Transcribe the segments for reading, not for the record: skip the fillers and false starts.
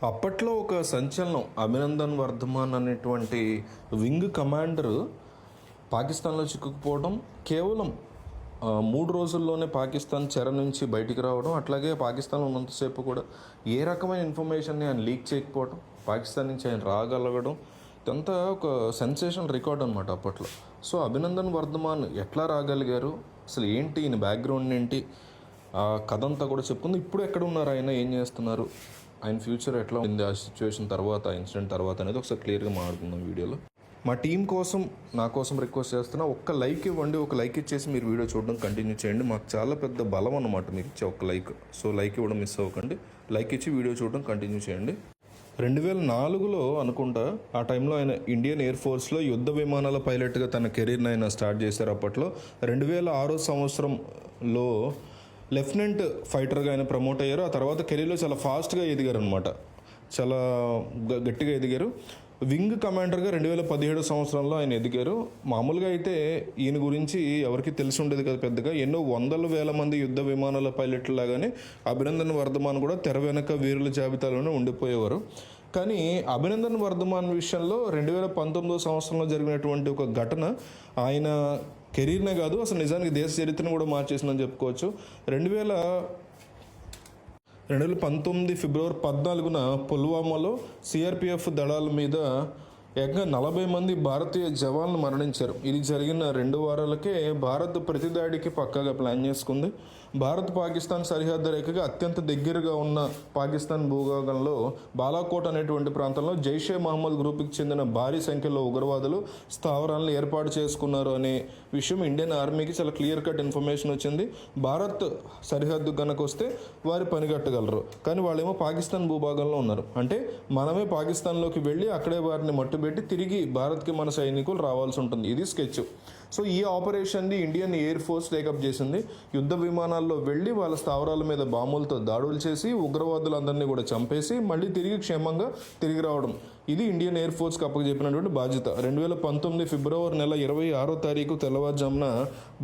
అప్పట్లో ఒక సంచలనం అభినందన్ వర్ధమాన్ అనేటువంటి వింగ్ కమాండర్ పాకిస్తాన్లో చిక్కుకుపోవడం, కేవలం 3 రోజుల్లోనే పాకిస్తాన్ చెర నుంచి బయటికి రావడం, అట్లాగే పాకిస్తాన్లో ఉన్నంతసేపు కూడా ఏ రకమైన ఇన్ఫర్మేషన్ని ఆయన లీక్ చేయకపోవడం, పాకిస్తాన్ నుంచి ఆయన రాగలగడం, ఇదంతా ఒక సెన్సేషనల్ రికార్డ్ అనమాట అప్పట్లో. సో అభినందన్ వర్ధమాన్ ఎట్లా రాగలిగారు, అసలు ఏంటి ఈయన బ్యాక్గ్రౌండ్ ఏంటి, ఆ కథ అంతా కూడా చెప్పుకుంది. ఇప్పుడు ఎక్కడ ఉన్నారు ఆయన, ఏం చేస్తున్నారు, ఆయన ఫ్యూచర్ ఎట్లా ఉంది ఆ సిచ్యువేషన్ తర్వాత, ఆ ఇన్సిడెంట్ తర్వాత అనేది ఒకసారి క్లియర్గా మాట్లాడుకుందాం వీడియోలో. మా టీం కోసం, నా కోసం రిక్వెస్ట్ చేస్తున్నా, ఒక్క లైక్ ఇవ్వండి. ఒక లైక్ ఇచ్చేసి మీరు వీడియో చూడడం కంటిన్యూ చేయండి. మాకు చాలా పెద్ద బలం అన్నమాట మీరు ఇచ్చే ఒక లైక్. సో లైక్ ఇవ్వడం మిస్ అవ్వకండి, లైక్ ఇచ్చి వీడియో చూడడం కంటిన్యూ చేయండి. 2004లో అనుకుంటా, ఆ టైంలో ఆయన ఇండియన్ ఎయిర్ ఫోర్స్లో యుద్ధ విమానాల పైలట్గా తన కెరీర్ని ఆయన స్టార్ట్ చేశారు. అప్పట్లో 2006 సంవత్సరంలో లెఫ్టినెంట్ ఫైటర్గా ఆయన ప్రమోట్ అయ్యారు. ఆ తర్వాత కెరీర్లో చాలా ఫాస్ట్గా ఎదిగారు అనమాట, చాలా గట్టిగా ఎదిగారు. వింగ్ కమాండర్గా 2017 సంవత్సరంలో ఆయన ఎదిగారు. మామూలుగా అయితే ఈయన గురించి ఎవరికి తెలిసి ఉండేది కదా పెద్దగా. ఎన్నో వందల వేల మంది యుద్ధ విమానాల పైలట్లు లాగానే అభినందన్ వర్ధమాన్ కూడా తెర వెనక వీరుల జాబితాలోనే ఉండిపోయేవారు. కానీ అభినందన్ వర్ధమాన్ విషయంలో 2019 సంవత్సరంలో జరిగినటువంటి ఒక ఘటన ఆయన కెరీర్నే కాదు, అసలు నిజానికి దేశ చరిత్రను కూడా మార్చేసిందని చెప్పుకోవచ్చు. 2019 ఫిబ్రవరి 14న పుల్వామాలో సిఆర్పిఎఫ్ దళాల మీద ఏకంగా 40 మంది భారతీయ జవాన్లు మరణించారు. ఇది జరిగిన 2 వారాలకే భారత్ ప్రతిదాడికి పక్కాగా ప్లాన్ చేసుకుంది. భారత్ పాకిస్తాన్ సరిహద్దు రేఖగా అత్యంత దగ్గరగా ఉన్న పాకిస్తాన్ భూభాగంలో బాలాకోట్ అనేటువంటి ప్రాంతంలో జైషే మహమ్మద్ గ్రూప్కి చెందిన భారీ సంఖ్యలో ఉగ్రవాదులు స్థావరాలను ఏర్పాటు చేసుకున్నారు అనే విషయం ఇండియన్ ఆర్మీకి చాలా క్లియర్ కట్ ఇన్ఫర్మేషన్ వచ్చింది. భారత్ సరిహద్దు కనుక వస్తే వారి పనిగట్టగలరు, కానీ వాళ్ళేమో పాకిస్తాన్ భూభాగంలో ఉన్నారు. అంటే మనమే పాకిస్తాన్లోకి వెళ్ళి అక్కడే వారిని మట్టుబెట్టి తిరిగి భారత్కి మన సైనికులు రావాల్సి ఉంటుంది. ఇది స్కెచ్. సో ఈ ఆపరేషన్ని ఇండియన్ ఎయిర్ ఫోర్స్ టేకప్ చేసింది. యుద్ధ విమానాల్లో వెళ్ళి వాళ్ళ స్థావరాల మీద బాంబులతో దాడులు చేసి ఉగ్రవాదులందరినీ కూడా చంపేసి మళ్ళీ తిరిగి క్షేమంగా తిరిగి రావడం, ఇది ఇండియన్ ఎయిర్ ఫోర్స్కి అప్పచెప్పినటువంటి బాధ్యత. 2019 ఫిబ్రవరి నెల 26వ తారీఖు తెల్లవారుజామున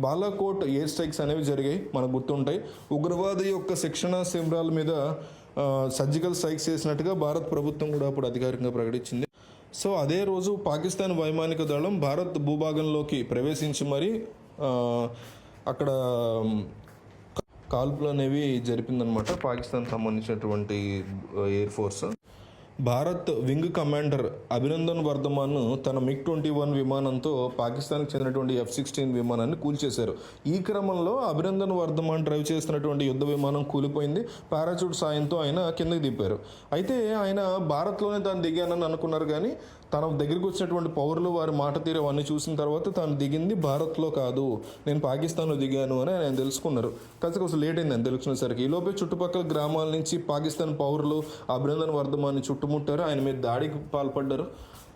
బాలాకోట్ ఎయిర్ స్ట్రైక్స్ అనేవి జరిగాయి, మనకు గుర్తుంటాయి. ఉగ్రవాది యొక్క శిక్షణ శిబిరాల మీద సర్జికల్ స్ట్రైక్స్ చేసినట్టుగా భారత్ ప్రభుత్వం కూడా అప్పుడు అధికారికంగా ప్రకటించింది. సో అదే రోజు పాకిస్తాన్ వైమానిక దళం భారత్ భూభాగంలోకి ప్రవేశించి మరి అక్కడ కాల్పులు అనేవి జరిపిందనమాట పాకిస్తాన్ సంబంధించినటువంటి air force. Bharat wing commander Abhinandan Varthaman తన MiG-21 విమానంతో పాకిస్తాన్కి చెందినటువంటి F-16 విమానాన్ని కూల్చేశారు. ఈ క్రమంలో అభినందన్ వర్ధమాన్ డ్రైవ్ చేస్తున్నటువంటి యుద్ధ విమానం కూలిపోయింది. పారాచూట్ సాయంతో ఆయన కిందకి దింపారు. అయితే ఆయన భారత్లోనే తాను దిగానని అనుకున్నారు, కానీ తన దగ్గరికి వచ్చినటువంటి పౌరులు వారి మాట తీరు అవన్నీ చూసిన తర్వాత తాను దిగింది భారత్లో కాదు, నేను పాకిస్తాన్లో దిగాను అని ఆయన తెలుసుకున్నారు. కాస్త కొంచెం లేట్ అయింది అని తెలుసుకునేసరికి. ఈలోపే చుట్టుపక్కల గ్రామాల నుంచి పాకిస్తాన్ పౌరులు అభినందన్ వర్ధమాన్ని చుట్టుముట్టారు, ఆయన మీద దాడికి పాల్పడ్డారు.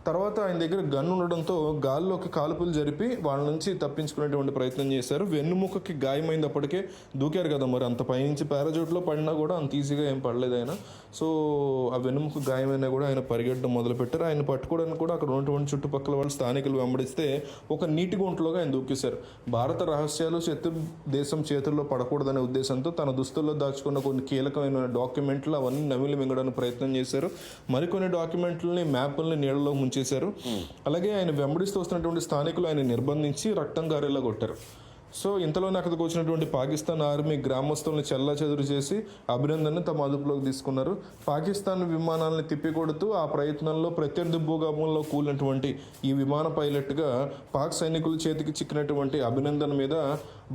తర్వాత ఆయన దగ్గర గన్ ఉండడంతో గాల్లోకి కాల్పులు జరిపి వాళ్ళ నుంచి తప్పించుకునేటువంటి ప్రయత్నం చేశారు. వెన్నుముకకి గాయమైంది, అప్పటికే దూకారు కదా, మరి అంత పైనుంచి పారాచూట్లో పడినా కూడా అంత ఈజీగా ఏం పడలేదు ఆయన. సో ఆ వెన్నుముక గాయమైనా కూడా ఆయన పరిగెట్టడం మొదలుపెట్టారు. ఆయన పట్టుకోవడానికి కూడా అక్కడ ఉన్నటువంటి చుట్టుపక్కల వాళ్ళు స్థానికులు వెంబడిస్తే ఒక నీటి గుంటలోగా ఆయన దూకేశారు. భారత రహస్యాలు శత్రు దేశం చేతుల్లో పడకూడదనే ఉద్దేశంతో తన దుస్తుల్లో దాచుకున్న కొన్ని కీలకమైన డాక్యుమెంట్లు అవన్నీ నమిలి మింగడానికి ప్రయత్నం చేశారు. మరికొన్ని డాక్యుమెంట్లని, మ్యాప్లని నీళ్ళలో చేశారు. అలాగే ఆయన వెంబడిస్తూ వస్తున్నటువంటి స్థానికులు ఆయన నిర్బంధించి రక్తం గారేలా కొట్టారు. సో ఇంతలోనే అక్కడికి వచ్చినటువంటి పాకిస్తాన్ ఆర్మీ గ్రామస్తుల్ని చెల్లాచెదురు చేసి అభినందన్ని తమ అదుపులోకి తీసుకున్నారు. పాకిస్తాన్ విమానాలను తిప్పికొడుతూ ఆ ప్రయత్నంలో ప్రత్యర్థి భూభాగంలో కూలినటువంటి ఈ విమాన పైలట్గా పాక్ సైనికుల చేతికి చిక్కినటువంటి అభినందన్ మీద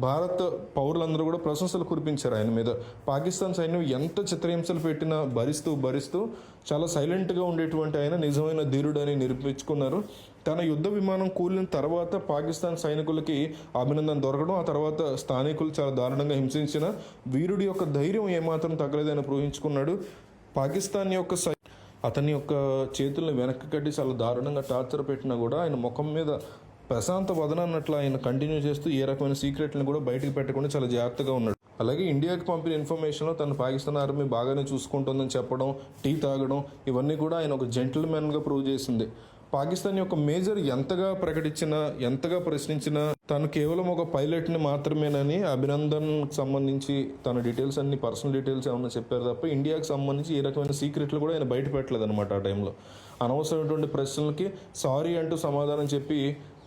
భారత పౌరులందరూ కూడా ప్రశంసలు కురిపించారు ఆయన మీద. పాకిస్తాన్ సైన్యం ఎంత చిత్రహింసలు పెట్టినా భరిస్తూ చాలా సైలెంట్గా ఉండేటువంటి ఆయన నిజమైన ధీరుడని నిరూపించుకున్నారు. తన యుద్ధ విమానం కూలిన తర్వాత పాకిస్తాన్ సైనికులకి అభినందన్ దొరకడం, ఆ తర్వాత స్థానికులు చాలా దారుణంగా హింసించిన వీరుడి యొక్క ధైర్యం ఏమాత్రం తగ్గలేదని ఊహించుకున్నాడు. పాకిస్తాన్ యొక్క అతని యొక్క చేతుల్ని వెనక్కి కట్టి చాలా దారుణంగా టార్చర్ పెట్టినా కూడా ఆయన ముఖం మీద ప్రశాంత వదనన్నట్లు ఆయన కంటిన్యూ చేస్తూ ఏ రకమైన సీక్రెట్లను కూడా బయటకు పెట్టకుండా చాలా జాగ్రత్తగా ఉన్నాడు. అలాగే ఇండియాకి పంపిన ఇన్ఫర్మేషన్లో తను పాకిస్తాన్ ఆర్మీ బాగానే చూసుకుంటుందని చెప్పడం, టీ తాగడం, ఇవన్నీ కూడా ఆయన ఒక జెంటిల్మెన్గా ప్రూవ్ చేసింది. పాకిస్తాన్ యొక్క మేజర్ ఎంతగా ప్రకటించినా ఎంతగా ప్రశ్నించినా తను కేవలం ఒక పైలట్ని మాత్రమేనని అభినందన్ సంబంధించి తన డీటెయిల్స్ అన్ని పర్సనల్ డీటెయిల్స్ ఏమన్నా చెప్పారు తప్ప ఇండియాకి సంబంధించి ఏ రకమైన సీక్రెట్లు కూడా ఆయన బయట పెట్టలేదు అనమాట. ఆ టైంలో అనవసరమైనటువంటి ప్రశ్నలకి సారీ అంటూ సమాధానం చెప్పి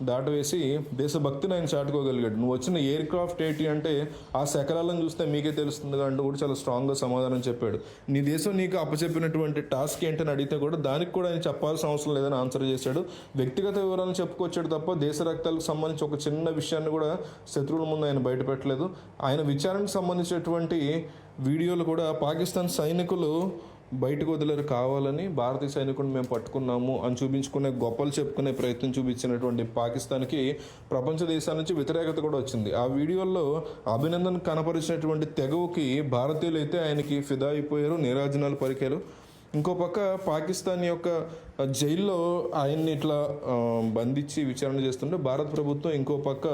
దాటవేసి దేశభక్తిని ఆయన చాటుకోగలిగాడు. నువ్వు వచ్చిన ఎయిర్ క్రాఫ్ట్ ఏంటి అంటే ఆ శకలాలను చూస్తే మీకే తెలుస్తుంది అంటూ కూడా చాలా స్ట్రాంగ్గా సమాధానం చెప్పాడు. నీ దేశం నీకు అప్పచెప్పినటువంటి టాస్క్ ఏంటని అడిగితే కూడా దానికి కూడా ఆయన చెప్పాల్సిన అవసరం లేదని ఆన్సర్ చేశాడు. వ్యక్తిగత వివరాలను చెప్పుకొచ్చాడు తప్ప దేశ రక్తాలకు సంబంధించి ఒక చిన్న విషయాన్ని కూడా శత్రువుల ముందు ఆయన బయటపెట్టలేదు. ఆయన విచారణకు సంబంధించినటువంటి వీడియోలు కూడా పాకిస్తాన్ సైనికులు బయటకు వదిలేరు, కావాలని భారతీయ సైనికులను మేము పట్టుకున్నాము అని చూపించుకునే గొప్పలు చెప్పుకునే ప్రయత్నం చూపించినటువంటి పాకిస్తాన్కి ప్రపంచ దేశాల నుంచి వ్యతిరేకత కూడా వచ్చింది. ఆ వీడియోల్లో అభినందన్ కనపరిచినటువంటి తెగవుకి భారతీయులు అయితే ఆయనకి ఫిదా అయిపోయారు, నీరాజనాలు పలికారు. ఇంకో పక్క పాకిస్తాన్ యొక్క జైల్లో ఆయన్ని ఇట్లా బంధించి విచారణ చేస్తుంటే భారత ప్రభుత్వం ఇంకో పక్క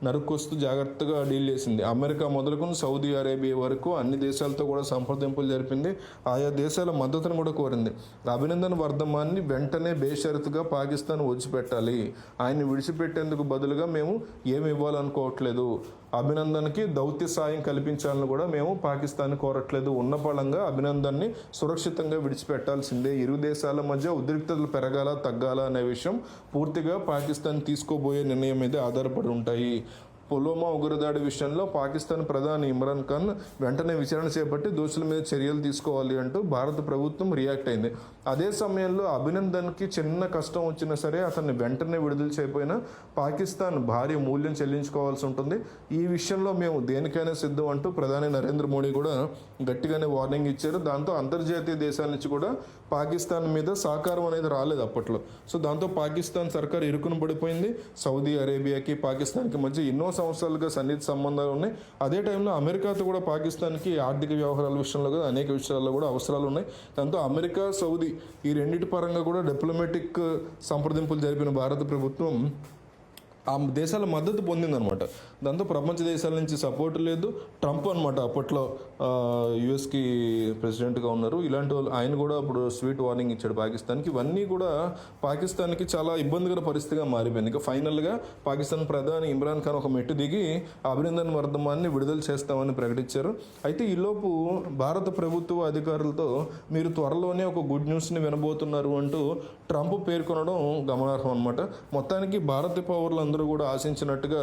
నరుక్కొస్తూ జాగ్రత్తగా డీల్ చేసింది. అమెరికా మొదలుకొని సౌదీ అరేబియా వరకు అన్ని దేశాలతో కూడా సంప్రదింపులు జరిపింది. ఆయా దేశాల మద్దతును కూడా కోరింది. అభినందన్ వర్ధమాన్ని వెంటనే బేషరతుగా పాకిస్తాన్ విడిచిపెట్టాలి, ఆయన్ని విడిచిపెట్టేందుకు బదులుగా మేము ఏమి ఇవ్వాలనుకోవట్లేదు, అభినందన్కి దౌత్య సాయం కల్పించాలని కూడా మేము పాకిస్తాన్ కోరట్లేదు, ఉన్న పళంగా అభినందన్ని సురక్షితంగా విడిచిపెట్టాల్సిందే. ఇరు దేశాల మధ్య ఉద్రిక్తతలు పెరగాల తగ్గాల అనే విషయం పూర్తిగా పాకిస్తాన్ తీసుకోబోయే నిర్ణయం మీద ఆధారపడి ఉంటాయి. పుల్వామా ఉగ్రదాడి విషయంలో పాకిస్తాన్ ప్రధాని ఇమ్రాన్ ఖాన్ వెంటనే విచారణ చేపట్టి దోషుల మీద చర్యలు తీసుకోవాలి అంటూ భారత ప్రభుత్వం రియాక్ట్ అయింది. అదే సమయంలో అభినందన్కి చిన్న కష్టం వచ్చినా సరే అతన్ని వెంటనే విడుదల చేయకపోయినా పాకిస్తాన్ భారీ మూల్యం చెల్లించుకోవాల్సి ఉంటుంది. ఈ విషయంలో మేము దేనికైనా సిద్ధం అంటూ ప్రధాని నరేంద్ర మోడీ కూడా గట్టిగానే వార్నింగ్ ఇచ్చారు. దాంతో అంతర్జాతీయ దేశాల నుంచి కూడా పాకిస్తాన్ మీద సహకారం అనేది రాలేదు అప్పట్లో. సో దాంతో పాకిస్తాన్ సర్కార్ ఇరుకును పడిపోయింది. సౌదీ అరేబియాకి పాకిస్తాన్కి మధ్య ఎన్నో సంవత్సరాలుగా సన్నిహిత సంబంధాలు ఉన్నాయి. అదే టైంలో అమెరికాతో కూడా పాకిస్తాన్కి ఆర్థిక వ్యవహారాల విషయంలో కూడా అనేక విషయాల్లో కూడా అవసరాలు ఉన్నాయి. దాంతో అమెరికా సౌదీ ఈ రెండింటి పరంగా కూడా డిప్లొమాటిక్ సంప్రదింపులు జరిపిన భారత ప్రభుత్వం ఆ దేశాల మద్దతు పొందిందనమాట. దాంతో ప్రపంచ దేశాల నుంచి సపోర్ట్ లేదు. ట్రంప్ అనమాట అప్పట్లో యుఎస్కి ప్రెసిడెంట్గా ఉన్నారు. ఇలాంటి వాళ్ళు ఆయన కూడా అప్పుడు స్వీట్ వార్నింగ్ ఇచ్చాడు పాకిస్తాన్కి. ఇవన్నీ కూడా పాకిస్తాన్కి చాలా ఇబ్బందికర పరిస్థితిగా మారిపోయింది. ఇక ఫైనల్గా పాకిస్తాన్ ప్రధాని ఇమ్రాన్ ఖాన్ ఒక మెట్టు దిగి అభినందన్ వర్ధమాన్ని విడుదల చేస్తామని ప్రకటించారు. అయితే ఈలోపు భారత ప్రభుత్వ అధికారులతో మీరు త్వరలోనే ఒక గుడ్ న్యూస్ని వినబోతున్నారు అంటూ ట్రంప్ పేర్కొనడం గమనార్హం అనమాట. మొత్తానికి భారత పౌరులు అందరూ కూడా ఆశించినట్టుగా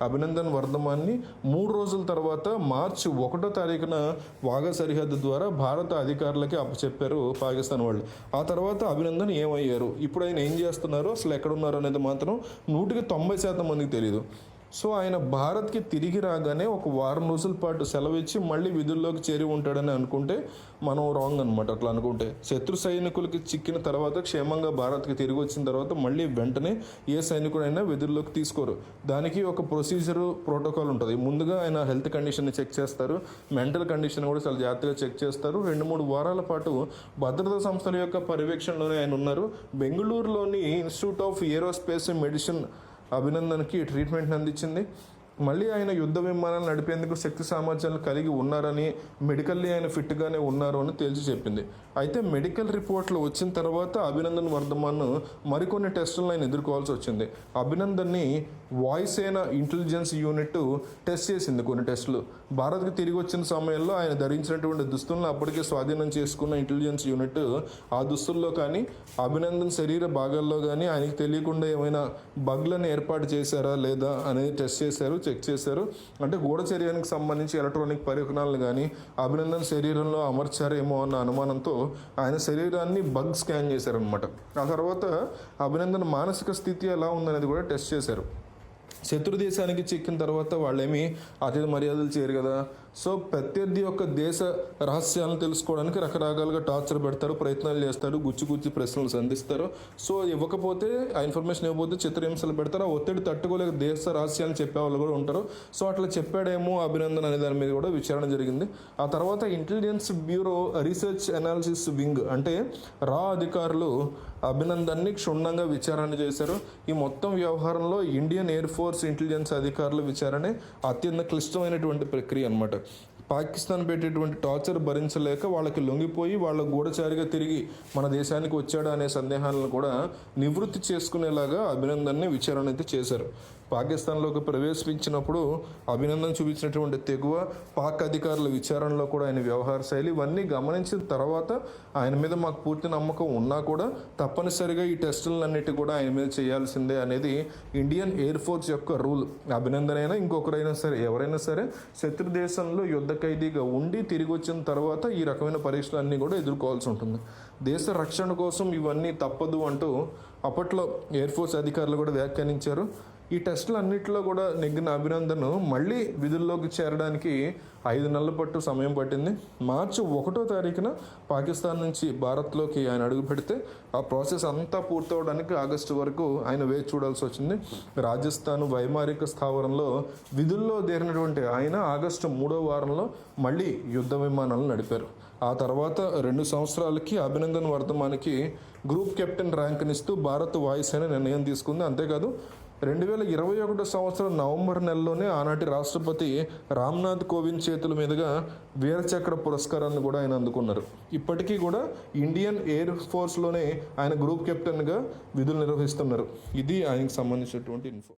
అభినందన్ వర్ధమాన్ని 3 రోజుల తర్వాత మార్చి 1వ తారీఖున వాఘా సరిహద్దు ద్వారా భారత అధికారులకి అప్పచెప్పారు పాకిస్తాన్ వాళ్ళు. ఆ తర్వాత అభినందన్ ఏమయ్యారు, ఇప్పుడు ఆయన ఏం చేస్తున్నారు, అసలు ఎక్కడున్నారు అనేది మాత్రం 100% మందికి తెలియదు. సో ఆయన భారత్కి తిరిగి రాగానే ఒక వారం రోజుల పాటు సెలవు ఇచ్చి మళ్ళీ విధుల్లోకి చేరి ఉంటాడని అనుకుంటే మనం రాంగ్ అనమాట. అట్లా అనుకుంటే శత్రు సైనికులకి చిక్కిన తర్వాత క్షేమంగా భారత్కి తిరిగి వచ్చిన తర్వాత మళ్ళీ వెంటనే ఏ సైనికుడైనా విధుల్లోకి తీసుకోరు. దానికి ఒక ప్రొసీజర్ ప్రోటోకాల్ ఉంటుంది. ముందుగా ఆయన హెల్త్ కండిషన్ని చెక్ చేస్తారు, మెంటల్ కండిషన్ కూడా చాలా జాగ్రత్తగా చెక్ చేస్తారు. 2-3 వారాల పాటు భద్రతా సంస్థల యొక్క పర్యవేక్షణలోనే ఆయన ఉన్నారు. బెంగళూరులోని ఇన్స్టిట్యూట్ ఆఫ్ ఏరోస్పేస్ మెడిసిన్ అభినందన్కి ట్రీట్మెంట్ అందించింది. మళ్ళీ ఆయన యుద్ధ విమానాలు నడిపేందుకు శక్తి సామర్థ్యాలు కలిగి ఉన్నారని, మెడికల్లీ ఆయన ఫిట్గానే ఉన్నారు అని తేల్చి చెప్పింది. అయితే మెడికల్ రిపోర్ట్లు వచ్చిన తర్వాత అభినందన్ వర్ధమాన్ మరికొన్ని టెస్టులను ఆయన ఎదుర్కోవాల్సి వచ్చింది. అభినందన్ని వాయుసేన ఇంటెలిజెన్స్ యూనిట్ టెస్ట్ చేసింది కొన్ని టెస్టులు. భారత్కి తిరిగి వచ్చిన సమయంలో ఆయన ధరించినటువంటి దుస్తులను అప్పటికే స్వాధీనం చేసుకున్న ఇంటెలిజెన్స్ యూనిట్ ఆ దుస్తుల్లో కానీ అభినందన్ శరీర భాగాల్లో కానీ ఆయనకి తెలియకుండా ఏమైనా బగ్లను ఏర్పాటు చేశారా లేదా అనేది టెస్ట్ చేశారు, చెక్ చేశారు. అంటే గూఢచర్యానికి సంబంధించి ఎలక్ట్రానిక్ పరికరాలను కానీ అభినందన్ శరీరంలో అమర్చారేమో అన్న అనుమానంతో ఆయన శరీరాన్ని బగ్ స్కాన్ చేశారనమాట. ఆ తర్వాత అభినందన్ మానసిక స్థితి ఎలా ఉందనేది కూడా టెస్ట్ చేశారు. శత్రు దేశానికి చిక్కిన తర్వాత వాళ్ళేమి అతిథి మర్యాదలు చేయరు కదా. సో ప్రత్యర్థి యొక్క దేశ రహస్యాలను తెలుసుకోవడానికి రకరకాలుగా టార్చర్ పెడతారు, ప్రయత్నాలు చేస్తారు, గుచ్చి ప్రశ్నలు సంధిస్తారు. సో ఇవ్వకపోతే ఆ ఇన్ఫర్మేషన్ ఇవ్వకపోతే చిత్రహింసలు పెడతారు. ఆ ఒత్తిడి తట్టుకోలేక దేశ రహస్యాలను చెప్పేవాళ్ళు కూడా ఉంటారు. సో అట్లా చెప్పాడేమో అభినందన్ అనే దాని మీద కూడా విచారణ జరిగింది. ఆ తర్వాత intelligence bureau research analysis wing అంటే రా అధికారులు అభినందన్ని క్షుణ్ణంగా విచారణ చేశారు. ఈ మొత్తం వ్యవహారంలో ఇండియన్ ఎయిర్ ఫోర్స్ ఇంటెలిజెన్స్ అధికారుల విచారణే అత్యంత క్లిష్టమైనటువంటి ప్రక్రియ అనమాట. పాకిస్తాన్ పెట్టేటువంటి టార్చర్ భరించలేక వాళ్ళకి లొంగిపోయి వాళ్ళ గూఢచారిగా తిరిగి మన దేశానికి వచ్చాడా అనే సందేహాలను కూడా నివృత్తి చేసుకునేలాగా అభినందన్ని విచారణ అయితే చేశారు. పాకిస్తాన్లోకి ప్రవేశించినప్పుడు అభినందన్ చూపించినటువంటి తెగువ, పాక్ అధికారుల విచారణలో కూడా ఆయన వ్యవహార శైలి ఇవన్నీ గమనించిన తర్వాత ఆయన మీద మాకు పూర్తి నమ్మకం ఉన్నా కూడా తప్పనిసరిగా ఈ టెస్టులన్నిటి కూడా ఆయన మీద చేయాల్సిందే అనేది ఇండియన్ ఎయిర్ ఫోర్స్ యొక్క రూల్. అభినందన్ అయినా ఇంకొకరైనా సరే ఎవరైనా సరే శత్రు దేశంలో యుద్ధ ఖైదీగా ఉండి తిరిగి వచ్చిన తర్వాత ఈ రకమైన పరీక్షలన్నీ కూడా ఎదుర్కోవాల్సి ఉంటుంది. దేశ రక్షణ కోసం ఇవన్నీ తప్పదు అంటూ అప్పట్లో ఎయిర్ ఫోర్స్ అధికారులు కూడా వ్యాఖ్యానించారు. ఈ టెస్టులు అన్నింటిలో కూడా నెగ్గిన అభినందన్ మళ్ళీ విధుల్లోకి చేరడానికి 5 నెలల పట్టు సమయం పట్టింది. మార్చి 1వ తారీఖున పాకిస్తాన్ నుంచి భారత్లోకి ఆయన అడుగు పెడితే ఆ ప్రాసెస్ అంతా పూర్తవడానికి ఆగస్టు వరకు ఆయన వేచి చూడాల్సి వచ్చింది. రాజస్థాన్ వైమానిక స్థావరంలో విధుల్లో చేరినటువంటి ఆయన ఆగస్టు 3వ వారంలో మళ్ళీ యుద్ధ విమానాలు నడిపారు. ఆ తర్వాత 2 సంవత్సరాలకి అభినందన్ వర్ధమాన్కి గ్రూప్ కెప్టెన్ ర్యాంక్నిస్తూ భారత్ వాయుసేన నిర్ణయం తీసుకుంది. అంతేకాదు 2021 సంవత్సరం నవంబర్ నెలలోనే ఆనాటి రాష్ట్రపతి రామ్నాథ్ కోవింద్ చేతుల మీదుగా వీరచక్ర పురస్కారాన్ని కూడా ఆయన అందుకున్నారు. ఇప్పటికీ కూడా ఇండియన్ ఎయిర్ ఫోర్స్లోనే ఆయన గ్రూప్ కెప్టెన్గా విధులు నిర్వహిస్తున్నారు. ఇది ఆయనకు సంబంధించినటువంటి ఇన్ఫో.